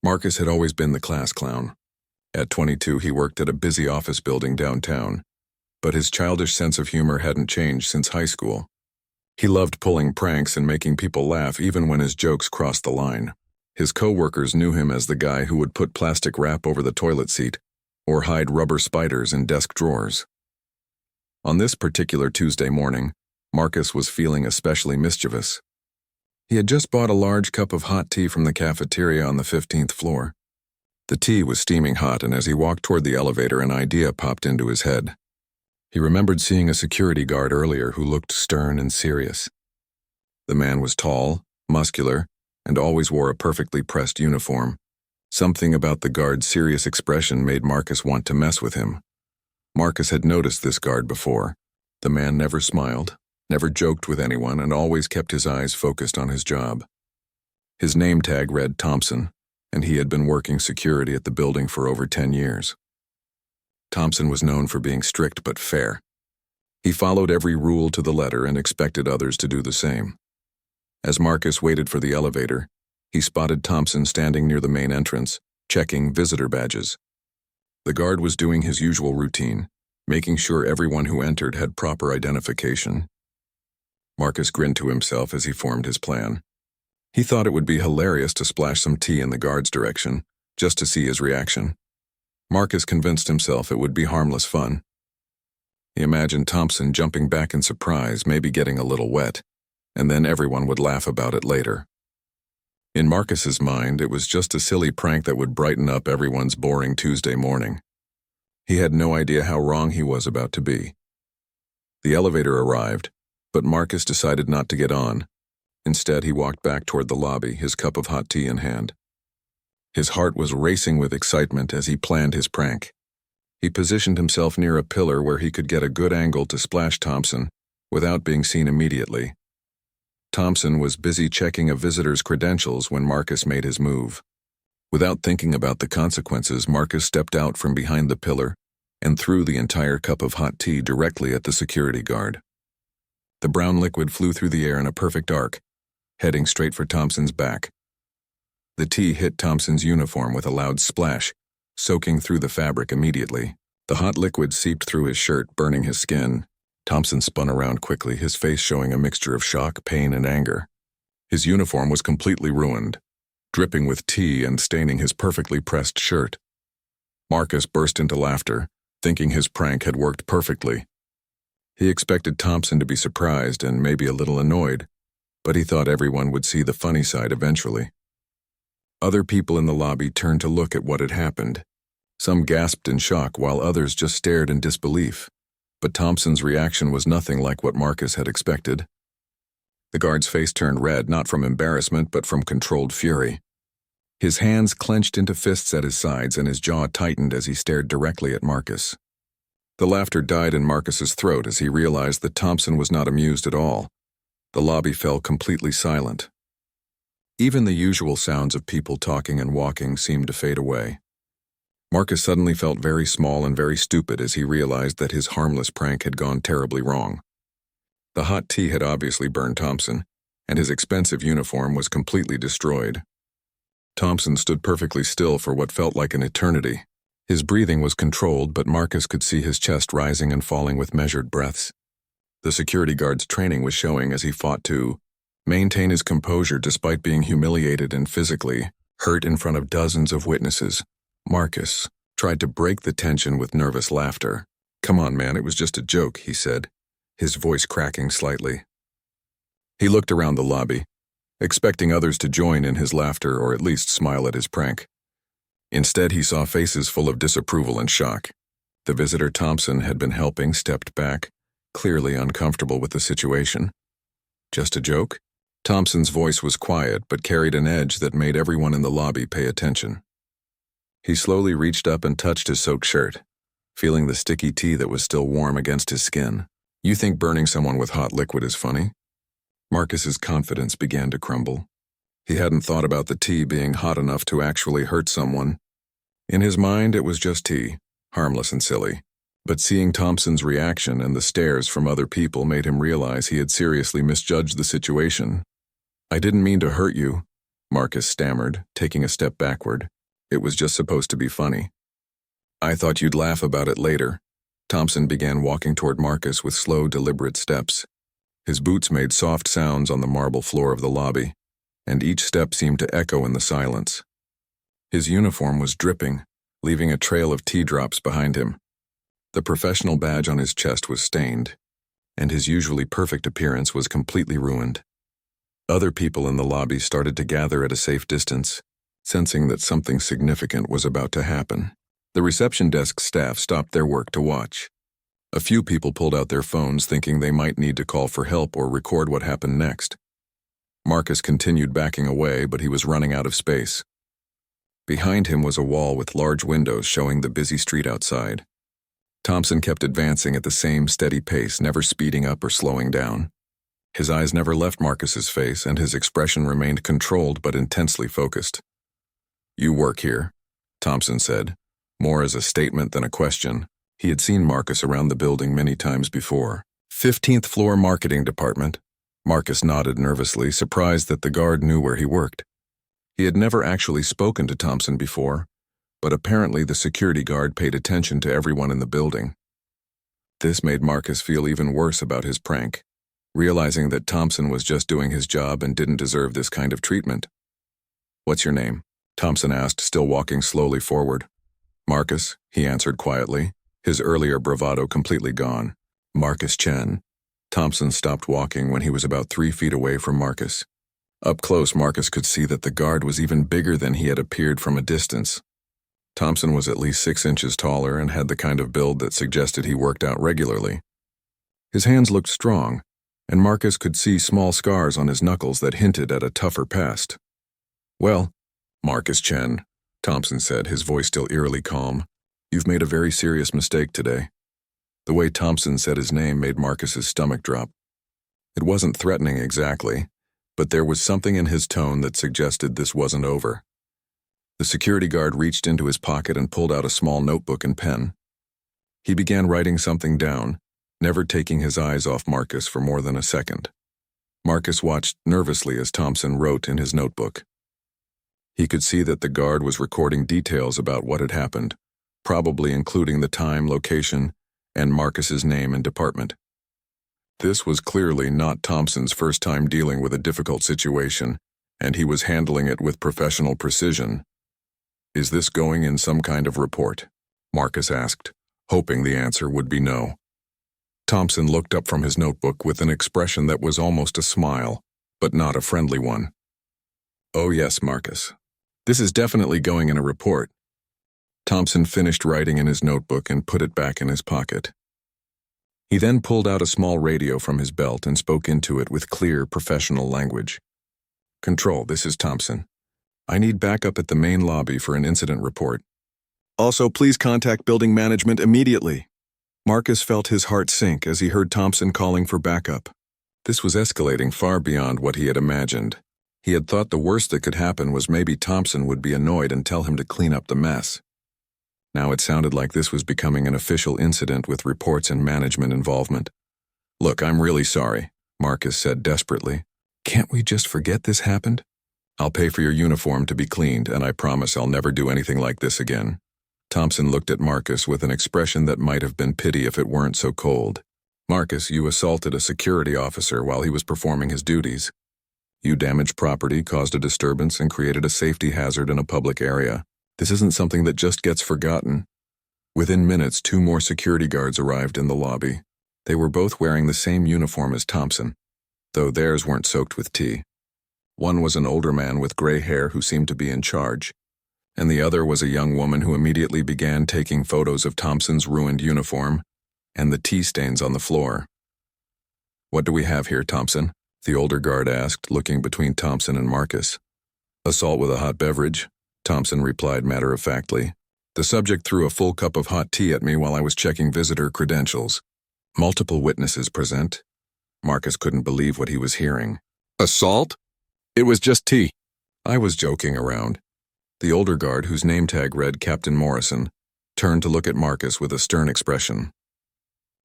Marcus had always been the class clown. At 22, he worked at a busy office building downtown, but his childish sense of humor hadn't changed since high school. He loved pulling pranks and making people laugh even when his jokes crossed the line. His co-workers knew him as the guy who would put plastic wrap over the toilet seat or hide rubber spiders in desk drawers. On this particular Tuesday morning, Marcus was feeling especially mischievous. He had just bought a large cup of hot tea from the cafeteria on the 15th floor. The tea was steaming hot, and as he walked toward the elevator, an idea popped into his head. He remembered seeing a security guard earlier who looked stern and serious. The man was tall, muscular, and always wore a perfectly pressed uniform. Something about the guard's serious expression made Marcus want to mess with him. Marcus had noticed this guard before. The man never smiled, never joked with anyone, and always kept his eyes focused on his job. His name tag read Thompson, and he had been working security at the building for over 10 years. Thompson was known for being strict but fair. He followed every rule to the letter and expected others to do the same. As Marcus waited for the elevator, he spotted Thompson standing near the main entrance, checking visitor badges. The guard was doing his usual routine, making sure everyone who entered had proper identification. Marcus grinned to himself as he formed his plan. He thought it would be hilarious to splash some tea in the guard's direction, just to see his reaction. Marcus convinced himself it would be harmless fun. He imagined Thompson jumping back in surprise, maybe getting a little wet, and then everyone would laugh about it later. In Marcus's mind, it was just a silly prank that would brighten up everyone's boring Tuesday morning. He had no idea how wrong he was about to be. The elevator arrived, but Marcus decided not to get on. Instead, he walked back toward the lobby, his cup of hot tea in hand. His heart was racing with excitement as he planned his prank. He positioned himself near a pillar where he could get a good angle to splash Thompson without being seen immediately. Thompson was busy checking a visitor's credentials when Marcus made his move. Without thinking about the consequences, Marcus stepped out from behind the pillar and threw the entire cup of hot tea directly at the security guard. The brown liquid flew through the air in a perfect arc, heading straight for Thompson's back. The tea hit Thompson's uniform with a loud splash, soaking through the fabric immediately. The hot liquid seeped through his shirt, burning his skin. Thompson spun around quickly, his face showing a mixture of shock, pain, and anger. His uniform was completely ruined, dripping with tea and staining his perfectly pressed shirt. Marcus burst into laughter, thinking his prank had worked perfectly. He expected Thompson to be surprised and maybe a little annoyed, but he thought everyone would see the funny side eventually. Other people in the lobby turned to look at what had happened. Some gasped in shock while others just stared in disbelief. But Thompson's reaction was nothing like what Marcus had expected. The guard's face turned red, not from embarrassment, but from controlled fury. His hands clenched into fists at his sides, and his jaw tightened as he stared directly at Marcus. The laughter died in Marcus's throat as he realized that Thompson was not amused at all. The lobby fell completely silent. Even the usual sounds of people talking and walking seemed to fade away. Marcus suddenly felt very small and very stupid as he realized that his harmless prank had gone terribly wrong. The hot tea had obviously burned Thompson, and his expensive uniform was completely destroyed. Thompson stood perfectly still for what felt like an eternity. His breathing was controlled, but Marcus could see his chest rising and falling with measured breaths. The security guard's training was showing as he fought to maintain his composure despite being humiliated and physically hurt in front of dozens of witnesses. Marcus tried to break the tension with nervous laughter. "Come on, man, it was just a joke," he said, his voice cracking slightly. He looked around the lobby, expecting others to join in his laughter or at least smile at his prank. Instead, he saw faces full of disapproval and shock. The visitor Thompson had been helping stepped back, clearly uncomfortable with the situation. "Just a joke?" Thompson's voice was quiet but carried an edge that made everyone in the lobby pay attention. He slowly reached up and touched his soaked shirt, feeling the sticky tea that was still warm against his skin. "You think burning someone with hot liquid is funny?" Marcus's confidence began to crumble. He hadn't thought about the tea being hot enough to actually hurt someone. In his mind, it was just tea, harmless and silly. But seeing Thompson's reaction and the stares from other people made him realize he had seriously misjudged the situation. "I didn't mean to hurt you," Marcus stammered, taking a step backward. It was just supposed to be funny. I thought you'd laugh about it later. Thompson began walking toward Marcus with slow, deliberate steps. His boots made soft sounds on the marble floor of the lobby, and each step seemed to echo in the silence. His uniform was dripping, leaving a trail of tea drops behind him. The professional badge on his chest was stained, and his usually perfect appearance was completely ruined. Other people in the lobby started to gather at a safe distance, sensing that something significant was about to happen. The reception desk staff stopped their work to watch. A few people pulled out their phones thinking they might need to call for help or record what happened next. Marcus continued backing away, but he was running out of space. Behind him was a wall with large windows showing the busy street outside. Thompson kept advancing at the same steady pace, never speeding up or slowing down. His eyes never left Marcus's face, and his expression remained controlled but intensely focused. "You work here," Thompson said, more as a statement than a question. He had seen Marcus around the building many times before. 15th floor marketing department. Marcus nodded nervously, surprised that the guard knew where he worked. He had never actually spoken to Thompson before, but apparently the security guard paid attention to everyone in the building. This made Marcus feel even worse about his prank, realizing that Thompson was just doing his job and didn't deserve this kind of treatment. "What's your name?" Thompson asked, still walking slowly forward. "Marcus," he answered quietly, his earlier bravado completely gone. "Marcus Chen." Thompson stopped walking when he was about 3 feet away from Marcus. Up close, Marcus could see that the guard was even bigger than he had appeared from a distance. Thompson was at least 6 inches taller and had the kind of build that suggested he worked out regularly. His hands looked strong, and Marcus could see small scars on his knuckles that hinted at a tougher past. "Well, Marcus Chen," Thompson said, his voice still eerily calm, "you've made a very serious mistake today." The way Thompson said his name made Marcus's stomach drop. It wasn't threatening exactly, but there was something in his tone that suggested this wasn't over. The security guard reached into his pocket and pulled out a small notebook and pen. He began writing something down, never taking his eyes off Marcus for more than a second. Marcus watched nervously as Thompson wrote in his notebook. He could see that the guard was recording details about what had happened, probably including the time, location, and Marcus's name and department. This was clearly not Thompson's first time dealing with a difficult situation, and he was handling it with professional precision. "Is this going in some kind of report?" Marcus asked, hoping the answer would be no. Thompson looked up from his notebook with an expression that was almost a smile, but not a friendly one. "Oh yes, Marcus. This is definitely going in a report." Thompson finished writing in his notebook and put it back in his pocket. He then pulled out a small radio from his belt and spoke into it with clear, professional language. "Control, this is Thompson. I need backup at the main lobby for an incident report. Also, please contact building management immediately." Marcus felt his heart sink as he heard Thompson calling for backup. This was escalating far beyond what he had imagined. He had thought the worst that could happen was maybe Thompson would be annoyed and tell him to clean up the mess. Now it sounded like this was becoming an official incident with reports and management involvement. "Look, I'm really sorry," Marcus said desperately. "Can't we just forget this happened? I'll pay for your uniform to be cleaned, and I promise I'll never do anything like this again." Thompson looked at Marcus with an expression that might have been pity if it weren't so cold. "Marcus, you assaulted a security officer while he was performing his duties. You damaged property, caused a disturbance, and created a safety hazard in a public area. This isn't something that just gets forgotten." Within minutes, 2 more security guards arrived in the lobby. They were both wearing the same uniform as Thompson, though theirs weren't soaked with tea. One was an older man with gray hair who seemed to be in charge, and the other was a young woman who immediately began taking photos of Thompson's ruined uniform and the tea stains on the floor. "What do we have here, Thompson?" the older guard asked, looking between Thompson and Marcus. "Assault with a hot beverage," Thompson replied matter-of-factly. "The subject threw a full cup of hot tea at me while I was checking visitor credentials. Multiple witnesses present." Marcus couldn't believe what he was hearing. "Assault? It was just tea." "I was joking around." The older guard, whose name tag read Captain Morrison, turned to look at Marcus with a stern expression.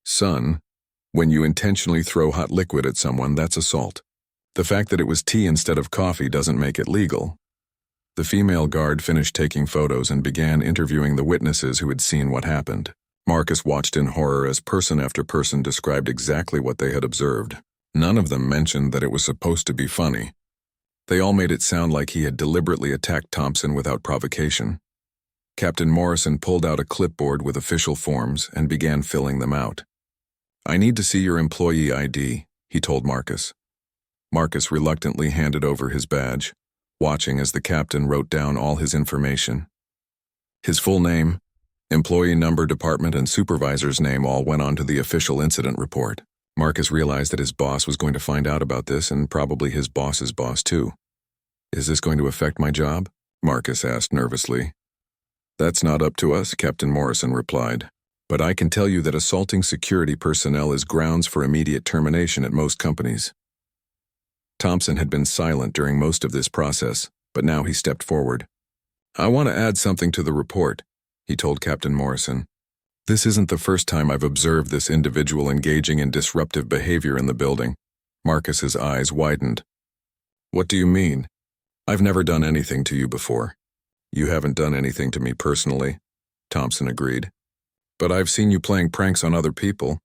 "Son, when you intentionally throw hot liquid at someone, that's assault. The fact that it was tea instead of coffee doesn't make it legal. The female guard finished taking photos and began interviewing the witnesses who had seen what happened. Marcus watched in horror as person after person described exactly what they had observed. None of them mentioned that it was supposed to be funny. They all made it sound like he had deliberately attacked Thompson without provocation. Captain Morrison pulled out a clipboard with official forms and began filling them out. "I need to see your employee ID," he told Marcus. Marcus reluctantly handed over his badge, watching as the captain wrote down all his information. His full name, employee number, department, and supervisor's name all went onto the official incident report. Marcus realized that his boss was going to find out about this, and probably his boss's boss too. "Is this going to affect my job?" Marcus asked nervously. "That's not up to us," Captain Morrison replied. "But I can tell you that assaulting security personnel is grounds for immediate termination at most companies." Thompson had been silent during most of this process, but now he stepped forward. "I want to add something to the report," he told Captain Morrison. "This isn't the first time I've observed this individual engaging in disruptive behavior in the building." Marcus's eyes widened. "What do you mean? I've never done anything to you before." "You haven't done anything to me personally," Thompson agreed. "But I've seen you playing pranks on other people.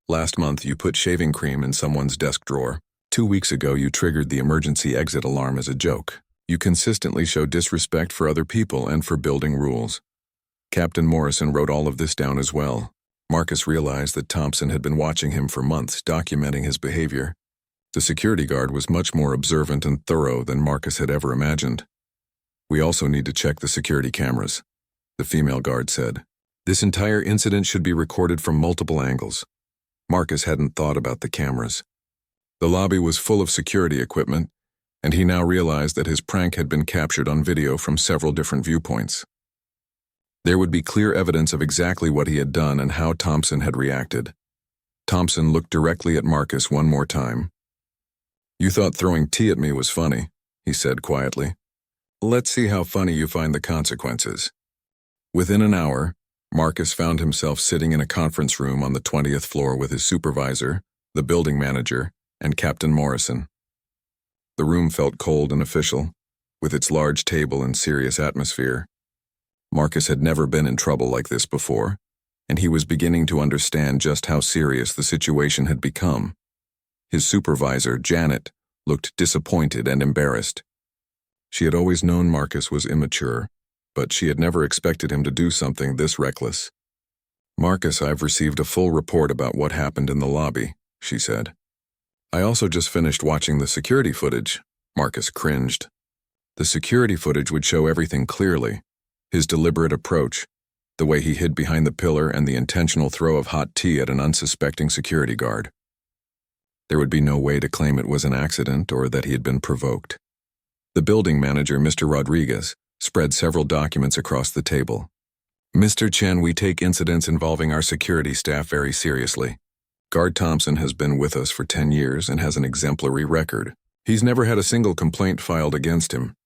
Last month you put shaving cream in someone's desk drawer. 2 weeks ago you triggered the emergency exit alarm as a joke. You consistently show disrespect for other people and for building rules." Captain Morrison wrote all of this down as well. Marcus realized that Thompson had been watching him for months, documenting his behavior. The security guard was much more observant and thorough than Marcus had ever imagined. "We also need to check the security cameras," the female guard said. "This entire incident should be recorded from multiple angles." Marcus hadn't thought about the cameras. The lobby was full of security equipment, and he now realized that his prank had been captured on video from several different viewpoints. There would be clear evidence of exactly what he had done and how Thompson had reacted. Thompson looked directly at Marcus one more time. "You thought throwing tea at me was funny," he said quietly. "Let's see how funny you find the consequences." Within an hour, Marcus found himself sitting in a conference room on the 20th floor with his supervisor, the building manager, and Captain Morrison. The room felt cold and official, with its large table and serious atmosphere. Marcus had never been in trouble like this before, and he was beginning to understand just how serious the situation had become. His supervisor, Janet, looked disappointed and embarrassed. She had always known Marcus was immature, but she had never expected him to do something this reckless. "Marcus, I've received a full report about what happened in the lobby," she said. "I also just finished watching the security footage." Marcus cringed. The security footage would show everything clearly. His deliberate approach, the way he hid behind the pillar, and the intentional throw of hot tea at an unsuspecting security guard. There would be no way to claim it was an accident or that he had been provoked. The building manager, Mr. Rodriguez, spread several documents across the table. "Mr. Chen, we take incidents involving our security staff very seriously. Guard Thompson has been with us for 10 years and has an exemplary record. He's never had a single complaint filed against him."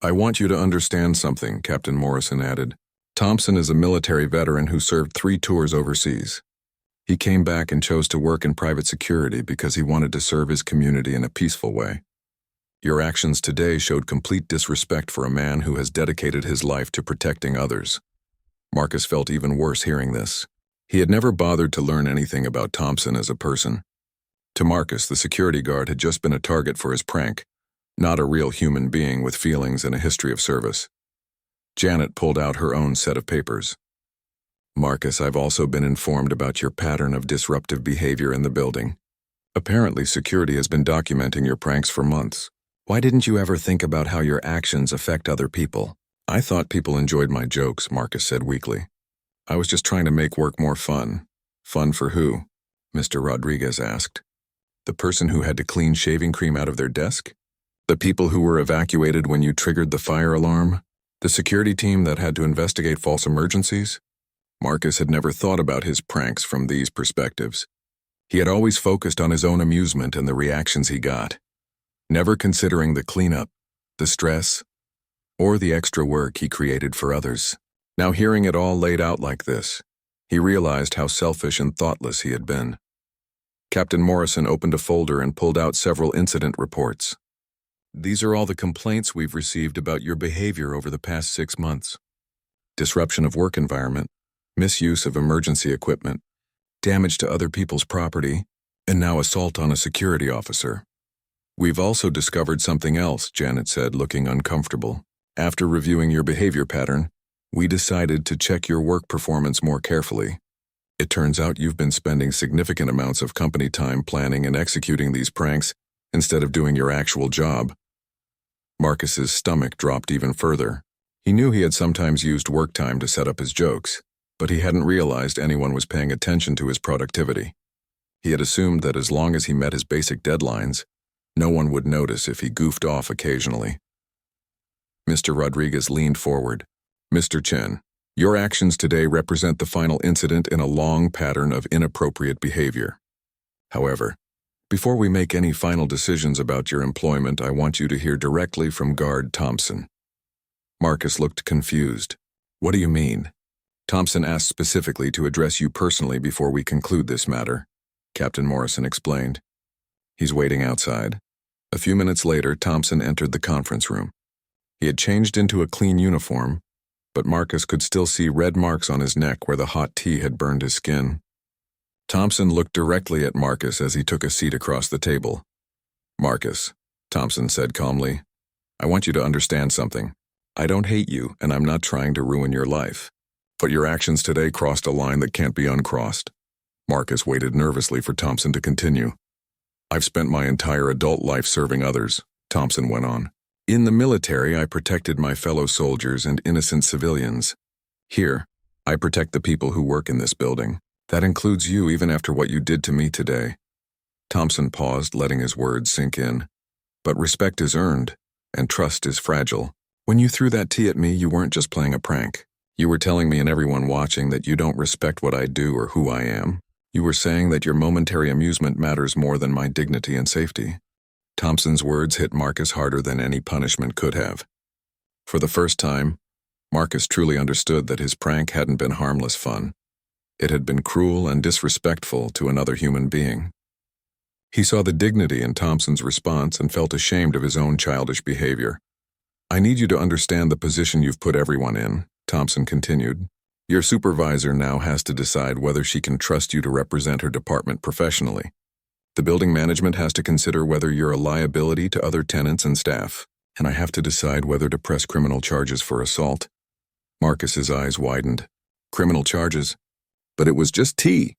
"I want you to understand something," Captain Morrison added. "Thompson is a military veteran who served 3 tours overseas. He came back and chose to work in private security because he wanted to serve his community in a peaceful way. Your actions today showed complete disrespect for a man who has dedicated his life to protecting others." Marcus felt even worse hearing this. He had never bothered to learn anything about Thompson as a person. To Marcus, the security guard had just been a target for his prank, not a real human being with feelings and a history of service. Janet pulled out her own set of papers. "Marcus, I've also been informed about your pattern of disruptive behavior in the building. Apparently, security has been documenting your pranks for months. Why didn't you ever think about how your actions affect other people?" "I thought people enjoyed my jokes," Marcus said weakly. "I was just trying to make work more fun." "Fun for who?" Mr. Rodriguez asked. "The person who had to clean shaving cream out of their desk? The people who were evacuated when you triggered the fire alarm? The security team that had to investigate false emergencies?" Marcus had never thought about his pranks from these perspectives. He had always focused on his own amusement and the reactions he got, never considering the cleanup, the stress, or the extra work he created for others. Now hearing it all laid out like this, he realized how selfish and thoughtless he had been. Captain Morrison opened a folder and pulled out several incident reports. These are all the complaints we've received about your behavior over the past 6 months. Disruption of work environment, misuse of emergency equipment, damage to other people's property, and now assault on a security officer. We've also discovered something else, Janet said, looking uncomfortable. After reviewing your behavior pattern, we decided to check your work performance more carefully. It turns out you've been spending significant amounts of company time planning and executing these pranks instead of doing your actual job. Marcus's stomach dropped even further. He knew he had sometimes used work time to set up his jokes, but he hadn't realized anyone was paying attention to his productivity. He had assumed that as long as he met his basic deadlines, no one would notice if he goofed off occasionally. Mr. Rodriguez leaned forward. Mr. Chen, your actions today represent the final incident in a long pattern of inappropriate behavior. However, before we make any final decisions about your employment, I want you to hear directly from Guard Thompson. Marcus looked confused. What do you mean? Thompson asked specifically to address you personally before we conclude this matter, Captain Morrison explained. He's waiting outside. A few minutes later, Thompson entered the conference room. He had changed into a clean uniform, but Marcus could still see red marks on his neck where the hot tea had burned his skin. Thompson looked directly at Marcus as he took a seat across the table. Marcus, Thompson said calmly, I want you to understand something. I don't hate you, and I'm not trying to ruin your life. But your actions today crossed a line that can't be uncrossed. Marcus waited nervously for Thompson to continue. I've spent my entire adult life serving others, Thompson went on. In the military, I protected my fellow soldiers and innocent civilians. Here, I protect the people who work in this building. That includes you even after what you did to me today. Thompson paused, letting his words sink in. But respect is earned, and trust is fragile. When you threw that tea at me, you weren't just playing a prank. You were telling me and everyone watching that you don't respect what I do or who I am. You were saying that your momentary amusement matters more than my dignity and safety. Thompson's words hit Marcus harder than any punishment could have. For the first time, Marcus truly understood that his prank hadn't been harmless fun. It had been cruel and disrespectful to another human being. He saw the dignity in Thompson's response and felt ashamed of his own childish behavior. I need you to understand the position you've put everyone in, Thompson continued. Your supervisor now has to decide whether she can trust you to represent her department professionally. The building management has to consider whether you're a liability to other tenants and staff, and I have to decide whether to press criminal charges for assault. Marcus's eyes widened. Criminal charges? But it was just tea.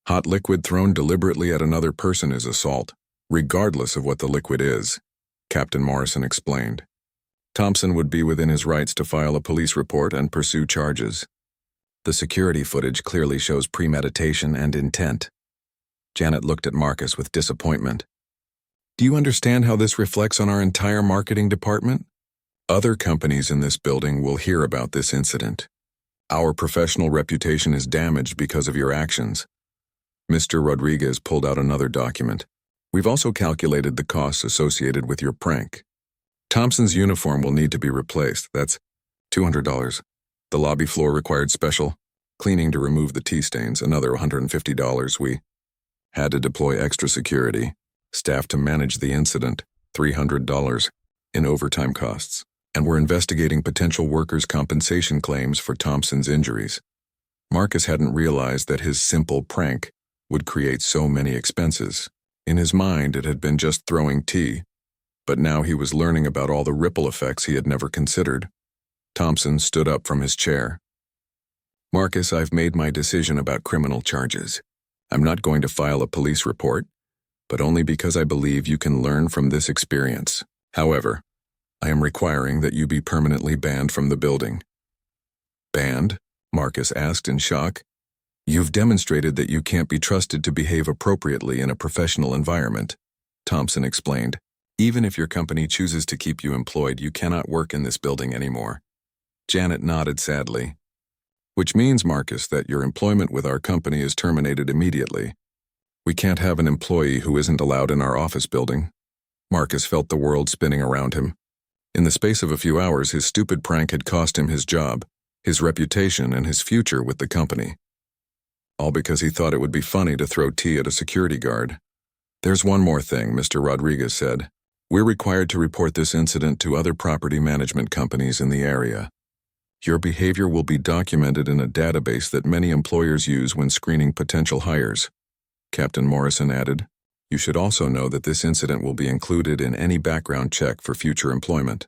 Hot liquid thrown deliberately at another person is assault, regardless of what the liquid is, Captain Morrison explained. Thompson would be within his rights to file a police report and pursue charges. The security footage clearly shows premeditation and intent. Janet looked at Marcus with disappointment. Do you understand how this reflects on our entire marketing department? Other companies in this building will hear about this incident. Our professional reputation is damaged because of your actions. Mr. Rodriguez pulled out another document. We've also calculated the costs associated with your prank. Thompson's uniform will need to be replaced. That's $200. The lobby floor required special cleaning to remove the tea stains, another $150. We had to deploy extra security, staff to manage the incident, $300 in overtime costs, and we're investigating potential workers' compensation claims for Thompson's injuries. Marcus hadn't realized that his simple prank would create so many expenses. In his mind, it had been just throwing tea, but now he was learning about all the ripple effects he had never considered. Thompson stood up from his chair. Marcus, I've made my decision about criminal charges. I'm not going to file a police report, but only because I believe you can learn from this experience. However, I am requiring that you be permanently banned from the building. Banned? Marcus asked in shock. You've demonstrated that you can't be trusted to behave appropriately in a professional environment, Thompson explained. Even if your company chooses to keep you employed, you cannot work in this building anymore. Janet nodded sadly. Which means, Marcus, that your employment with our company is terminated immediately. We can't have an employee who isn't allowed in our office building. Marcus felt the world spinning around him. In the space of a few hours, his stupid prank had cost him his job, his reputation, and his future with the company. All because he thought it would be funny to throw tea at a security guard. There's one more thing, Mr. Rodriguez said. We're required to report this incident to other property management companies in the area. Your behavior will be documented in a database that many employers use when screening potential hires. Captain Morrison added, You should also know that this incident will be included in any background check for future employment.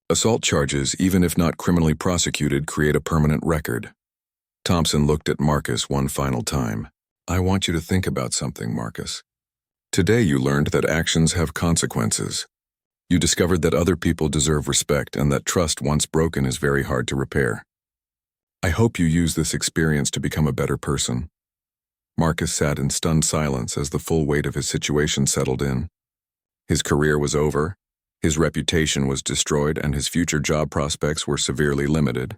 Assault charges, even if not criminally prosecuted, create a permanent record. Thompson looked at Marcus one final time. I want you to think about something, Marcus. Today you learned that actions have consequences. You discovered that other people deserve respect and that trust once broken is very hard to repair. I hope you use this experience to become a better person. Marcus sat in stunned silence as the full weight of his situation settled in. His career was over, his reputation was destroyed, and his future job prospects were severely limited.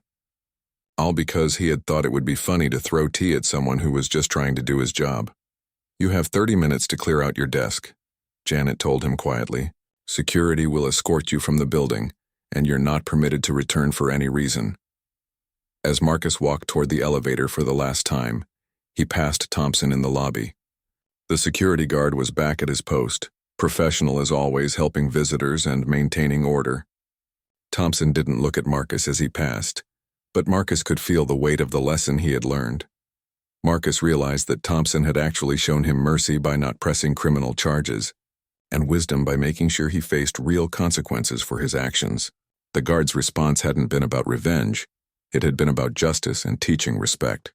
All because he had thought it would be funny to throw tea at someone who was just trying to do his job. You have 30 minutes to clear out your desk, Janet told him quietly. Security will escort you from the building, and you're not permitted to return for any reason. As Marcus walked toward the elevator for the last time, he passed Thompson in the lobby. The security guard was back at his post, professional as always, helping visitors and maintaining order. Thompson didn't look at Marcus as he passed, but Marcus could feel the weight of the lesson he had learned. Marcus realized that Thompson had actually shown him mercy by not pressing criminal charges, and wisdom by making sure he faced real consequences for his actions. The guard's response hadn't been about revenge, it had been about justice and teaching respect.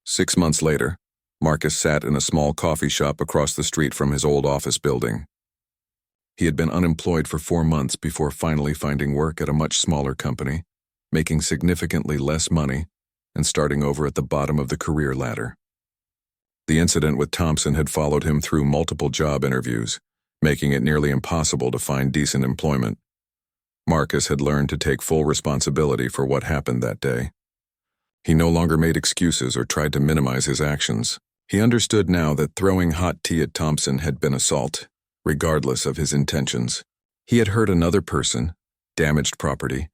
6 months later, Marcus sat in a small coffee shop across the street from his old office building. He had been unemployed for 4 months before finally finding work at a much smaller company, making significantly less money, and starting over at the bottom of the career ladder. The incident with Thompson had followed him through multiple job interviews, making it nearly impossible to find decent employment. Marcus had learned to take full responsibility for what happened that day. He no longer made excuses or tried to minimize his actions. He understood now that throwing hot tea at Thompson had been assault, regardless of his intentions. He had hurt another person, damaged property,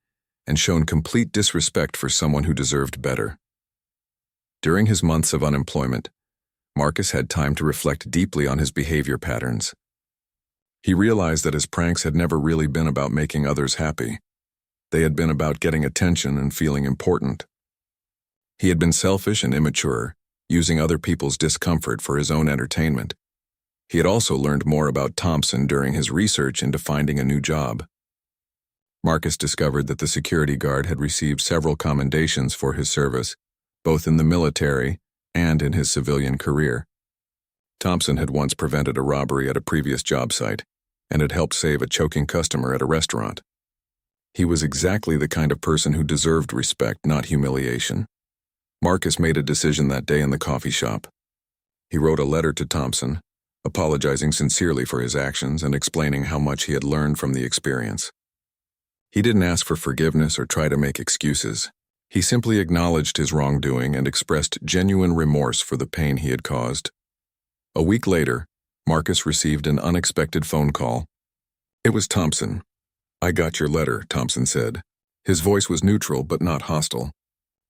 and shown complete disrespect for someone who deserved better. During his months of unemployment, Marcus had time to reflect deeply on his behavior patterns. He realized that his pranks had never really been about making others happy. They had been about getting attention and feeling important. He had been selfish and immature, using other people's discomfort for his own entertainment. He had also learned more about Thompson during his research into finding a new job. Marcus discovered that the security guard had received several commendations for his service, both in the military and in his civilian career. Thompson had once prevented a robbery at a previous job site and had helped save a choking customer at a restaurant. He was exactly the kind of person who deserved respect, not humiliation. Marcus made a decision that day in the coffee shop. He wrote a letter to Thompson, apologizing sincerely for his actions and explaining how much he had learned from the experience. He didn't ask for forgiveness or try to make excuses. He simply acknowledged his wrongdoing and expressed genuine remorse for the pain he had caused. A week later, Marcus received an unexpected phone call. It was Thompson. I got your letter, Thompson said. His voice was neutral but not hostile.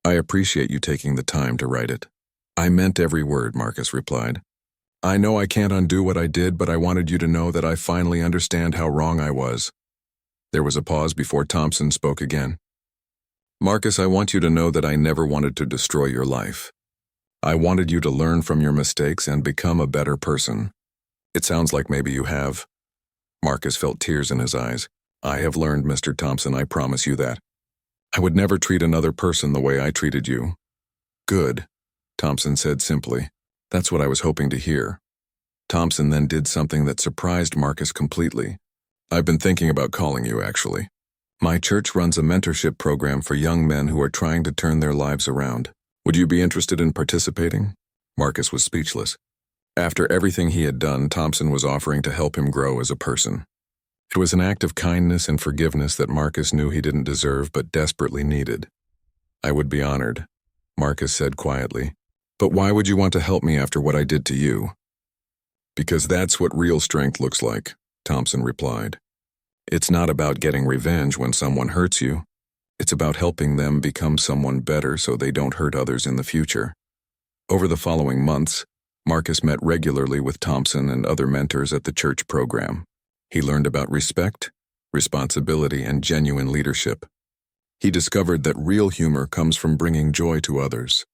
I appreciate you taking the time to write it. I meant every word, Marcus replied. I know I can't undo what I did, but I wanted you to know that I finally understand how wrong I was. There was a pause before Thompson spoke again. Marcus, I want you to know that I never wanted to destroy your life. I wanted you to learn from your mistakes and become a better person. It sounds like maybe you have. Marcus felt tears in his eyes. I have learned, Mr. Thompson, I promise you that. I would never treat another person the way I treated you. Good, Thompson said simply. That's what I was hoping to hear. Thompson then did something that surprised Marcus completely. I've been thinking about calling you, actually. My church runs a mentorship program for young men who are trying to turn their lives around. Would you be interested in participating? Marcus was speechless. After everything he had done, Thompson was offering to help him grow as a person. It was an act of kindness and forgiveness that Marcus knew he didn't deserve but desperately needed. I would be honored, Marcus said quietly. But why would you want to help me after what I did to you? Because that's what real strength looks like, Thompson replied. It's not about getting revenge when someone hurts you. It's about helping them become someone better so they don't hurt others in the future. Over the following months, Marcus met regularly with Thompson and other mentors at the church program. He learned about respect, responsibility, and genuine leadership. He discovered that real humor comes from bringing joy to others,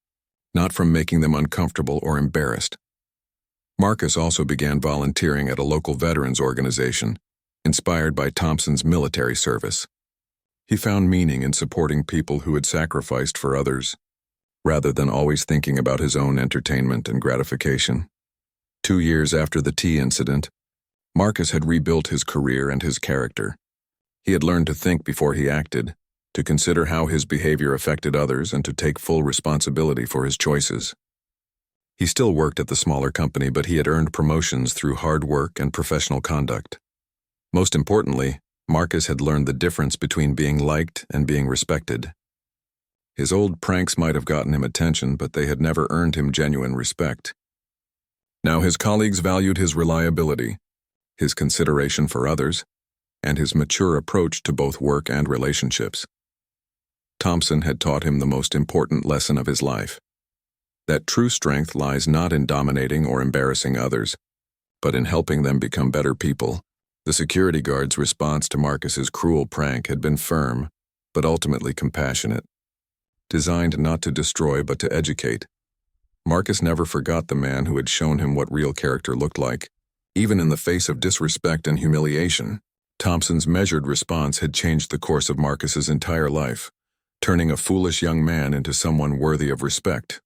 not from making them uncomfortable or embarrassed. Marcus also began volunteering at a local veterans organization, inspired by Thompson's military service. He found meaning in supporting people who had sacrificed for others, rather than always thinking about his own entertainment and gratification. 2 years after the tea incident, Marcus had rebuilt his career and his character. He had learned to think before he acted, to consider how his behavior affected others, and to take full responsibility for his choices. He still worked at the smaller company, but he had earned promotions through hard work and professional conduct. Most importantly, Marcus had learned the difference between being liked and being respected. His old pranks might have gotten him attention, but they had never earned him genuine respect. Now his colleagues valued his reliability, his consideration for others, and his mature approach to both work and relationships. Thompson had taught him the most important lesson of his life: that true strength lies not in dominating or embarrassing others, but in helping them become better people. The security guard's response to Marcus's cruel prank had been firm, but ultimately compassionate. Designed not to destroy but to educate, Marcus never forgot the man who had shown him what real character looked like, even in the face of disrespect and humiliation. Thompson's measured response had changed the course of Marcus's entire life, turning a foolish young man into someone worthy of respect.